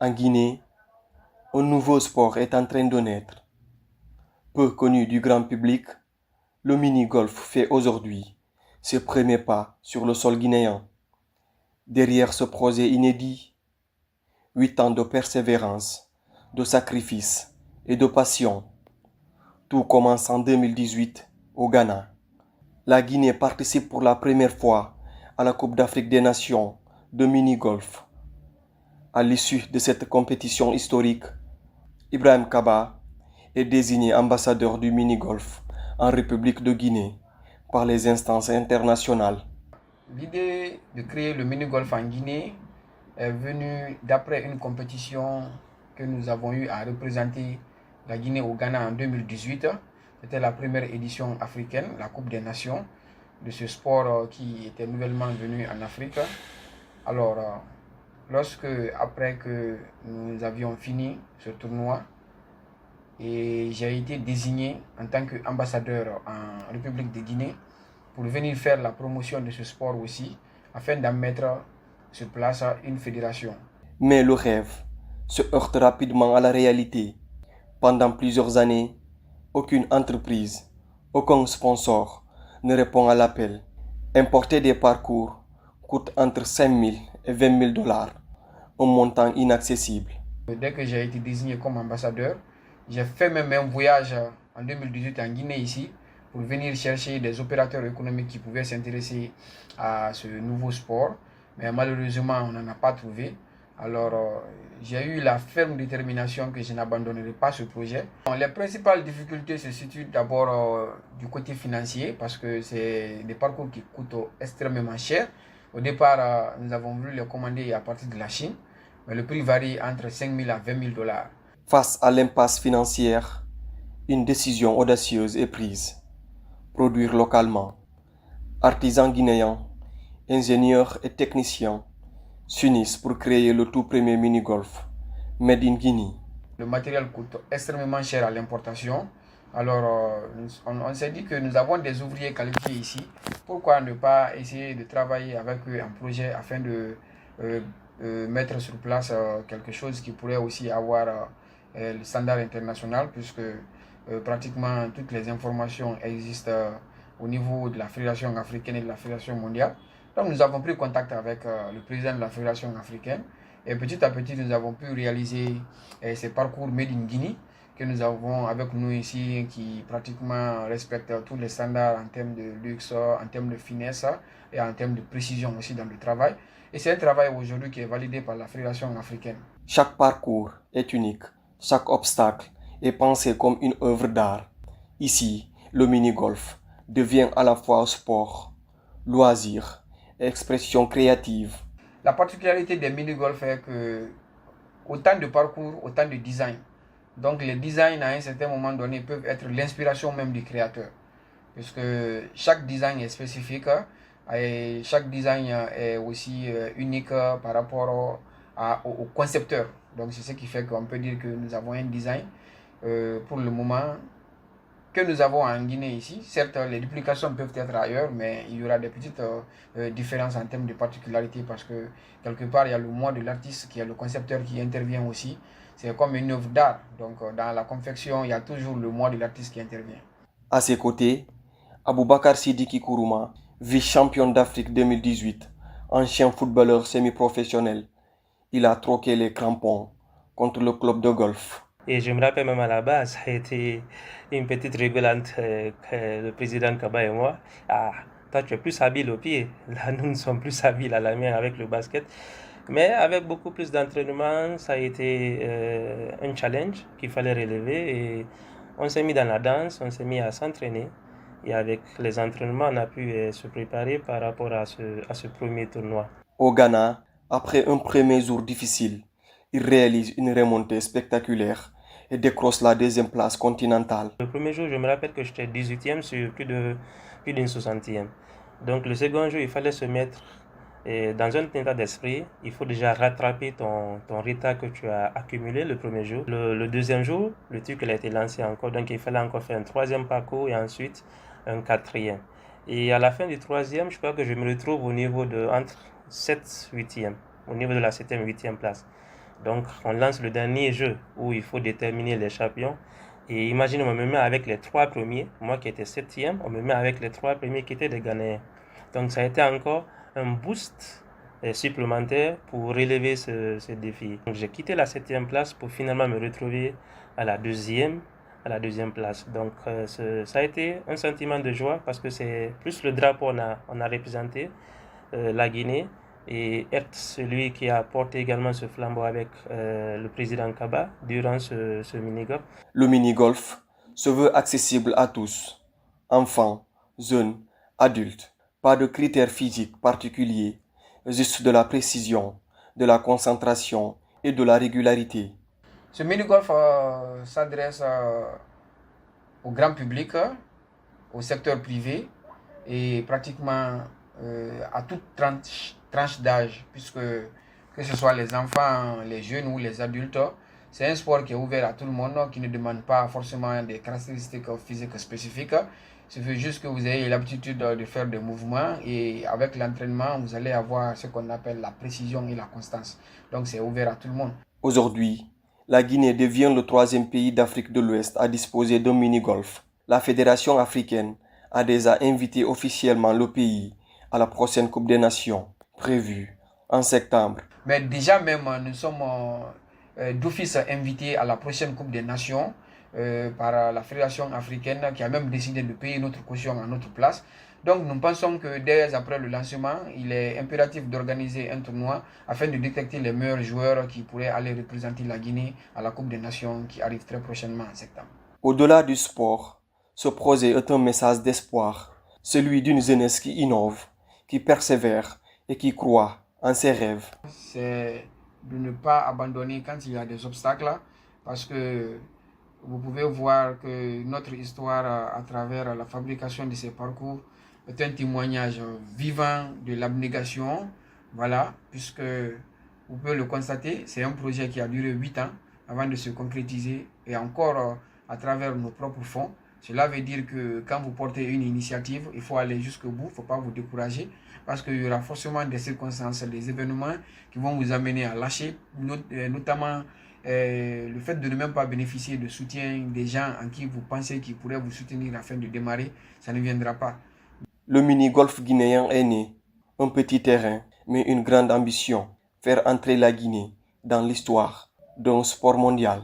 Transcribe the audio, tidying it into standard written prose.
En Guinée, un nouveau sport est en train de naître. Peu connu du grand public, le mini-golf fait aujourd'hui ses premiers pas sur le sol guinéen. Derrière ce projet inédit, 8 ans de persévérance, de sacrifice et de passion. Tout commence en 2018 au Ghana. La Guinée participe pour la première fois à la Coupe d'Afrique des Nations de mini-golf. À l'issue de cette compétition historique, Ibrahim Kaba est désigné ambassadeur du mini-golf en République de Guinée par les instances internationales. L'idée de créer le mini-golf en Guinée est venue d'après une compétition que nous avons eu à représenter la Guinée au Ghana en 2018. C'était la première édition africaine, la Coupe des Nations, de ce sport qui était nouvellement venu en Afrique. Alors, après que nous avions fini ce tournoi, et j'ai été désigné en tant qu'ambassadeur en République de Guinée pour venir faire la promotion de ce sport aussi, afin d'en mettre sur place une fédération. Mais le rêve se heurte rapidement à la réalité. Pendant plusieurs années, aucune entreprise, aucun sponsor ne répond à l'appel. Importer des parcours coûte entre 5 000 et 20 000 dollars, un montant inaccessible. Dès que j'ai été désigné comme ambassadeur, j'ai fait même un voyage en 2018 en Guinée ici pour venir chercher des opérateurs économiques qui pouvaient s'intéresser à ce nouveau sport. Mais malheureusement, on n'en a pas trouvé. Alors, j'ai eu la ferme détermination que je n'abandonnerai pas ce projet. Les principales difficultés se situent d'abord du côté financier parce que c'est des parcours qui coûtent extrêmement cher. Au départ, nous avons voulu les commander à partir de la Chine, mais le prix varie entre 5 000 à 20 000 dollars. Face à l'impasse financière, une décision audacieuse est prise. Produire localement. Artisans guinéens, ingénieurs et techniciens s'unissent pour créer le tout premier mini-golf Made in Guinea. Le matériel coûte extrêmement cher à l'importation. Alors, on s'est dit que nous avons des ouvriers qualifiés ici. Pourquoi ne pas essayer de travailler avec eux en projet afin de mettre sur place quelque chose qui pourrait aussi avoir le standard international, puisque pratiquement toutes les informations existent au niveau de la Fédération africaine et de la Fédération mondiale. Donc, nous avons pris contact avec le président de la Fédération africaine. Et petit à petit, nous avons pu réaliser ces parcours Made in Guinea que nous avons avec nous ici, qui pratiquement respectent tous les standards en termes de luxe, en termes de finesse et en termes de précision aussi dans le travail. Et c'est un travail aujourd'hui qui est validé par la Fédération africaine. Chaque parcours est unique, chaque obstacle est pensé comme une œuvre d'art. Ici, le mini-golf devient à la fois sport, loisir et expression créative. La particularité des mini-golf est que autant de parcours, autant de design. Donc les designs à un certain moment donné peuvent être l'inspiration même du créateur. Puisque chaque design est spécifique et chaque design est aussi unique par rapport au concepteur. Donc c'est ce qui fait qu'on peut dire que nous avons un design pour le moment que nous avons en Guinée ici. Certes, les duplications peuvent être ailleurs, mais il y aura des petites différences en termes de particularité parce que quelque part, il y a le moi de l'artiste qui est le concepteur qui intervient aussi. C'est comme une œuvre d'art. Donc, dans la confection, il y a toujours le moi de l'artiste qui intervient. À ses côtés, Aboubakar Sidiki Kourouma, vice-champion d'Afrique 2018, ancien footballeur semi-professionnel. Il a troqué les crampons contre le club de golf. Et je me rappelle même à la base, ça a été une petite rigolade que le président Kaba et moi. Ah, toi tu es plus habile au pied. Là, nous sommes plus habiles à la main avec le basket. Mais avec beaucoup plus d'entraînement, ça a été un challenge qu'il fallait relever. Et on s'est mis dans la danse, on s'est mis à s'entraîner. Et avec les entraînements, on a pu se préparer par rapport à ce premier tournoi. Au Ghana, après un premier jour difficile, il réalise une remontée spectaculaire et décroche la deuxième place continentale. Le premier jour, je me rappelle que j'étais 18e sur plus d'une 60e. Donc le second jour, il fallait se mettre dans un état d'esprit. Il faut déjà rattraper ton retard que tu as accumulé le premier jour. Le deuxième jour, le truc a été lancé encore. Donc il fallait encore faire un troisième parcours et ensuite un quatrième. Et à la fin du troisième, je crois que je me retrouve au niveau de entre 7 8e, au niveau de la 7e, 8e place. Donc, on lance le dernier jeu où il faut déterminer les champions. Et imagine, on me met avec les 3 premiers, moi qui étais 7e, on me met avec les 3 premiers qui étaient des Ghanéens. Donc, ça a été encore un boost supplémentaire pour relever ce défi. Donc, j'ai quitté la 7e place pour finalement me retrouver à la deuxième place. Donc, ça a été un sentiment de joie parce que c'est plus le drapeau on a représenté la Guinée et être celui qui a porté également ce flambeau avec le président Kaba durant ce mini-golf. Le mini-golf se veut accessible à tous, enfants, jeunes, adultes. Pas de critères physiques particuliers, juste de la précision, de la concentration et de la régularité. Ce mini-golf s'adresse au grand public, au secteur privé et pratiquement à toute tranche d'âge, puisque que ce soit les enfants, les jeunes ou les adultes, c'est un sport qui est ouvert à tout le monde, qui ne demande pas forcément des caractéristiques physiques spécifiques. Il suffit juste que vous ayez l'habitude de faire des mouvements et avec l'entraînement, vous allez avoir ce qu'on appelle la précision et la constance. Donc c'est ouvert à tout le monde. Aujourd'hui, la Guinée devient le troisième pays d'Afrique de l'Ouest à disposer d'un mini-golf. La Fédération africaine a déjà invité officiellement le pays à la prochaine Coupe des Nations, prévue en septembre. Mais déjà même, nous sommes d'office invités à la prochaine Coupe des Nations par la Fédération africaine qui a même décidé de payer notre caution à notre place. Donc nous pensons que dès après le lancement, il est impératif d'organiser un tournoi afin de détecter les meilleurs joueurs qui pourraient aller représenter la Guinée à la Coupe des Nations qui arrive très prochainement en septembre. Au-delà du sport, ce projet est un message d'espoir, celui d'une jeunesse qui innove, qui persévère et qui croit en ses rêves. C'est de ne pas abandonner quand il y a des obstacles parce que vous pouvez voir que notre histoire à travers la fabrication de ces parcours est un témoignage vivant de l'abnégation. Voilà, puisque vous pouvez le constater, c'est un projet qui a duré 8 ans avant de se concrétiser et encore à travers nos propres fonds. Cela veut dire que quand vous portez une initiative, il faut aller jusqu'au bout, il ne faut pas vous décourager parce qu'il y aura forcément des circonstances, des événements qui vont vous amener à lâcher, notamment le fait de ne même pas bénéficier de soutien des gens en qui vous pensez qu'ils pourraient vous soutenir afin de démarrer, ça ne viendra pas. Le mini-golf guinéen est né, un petit terrain, mais une grande ambition, faire entrer la Guinée dans l'histoire d'un sport mondial.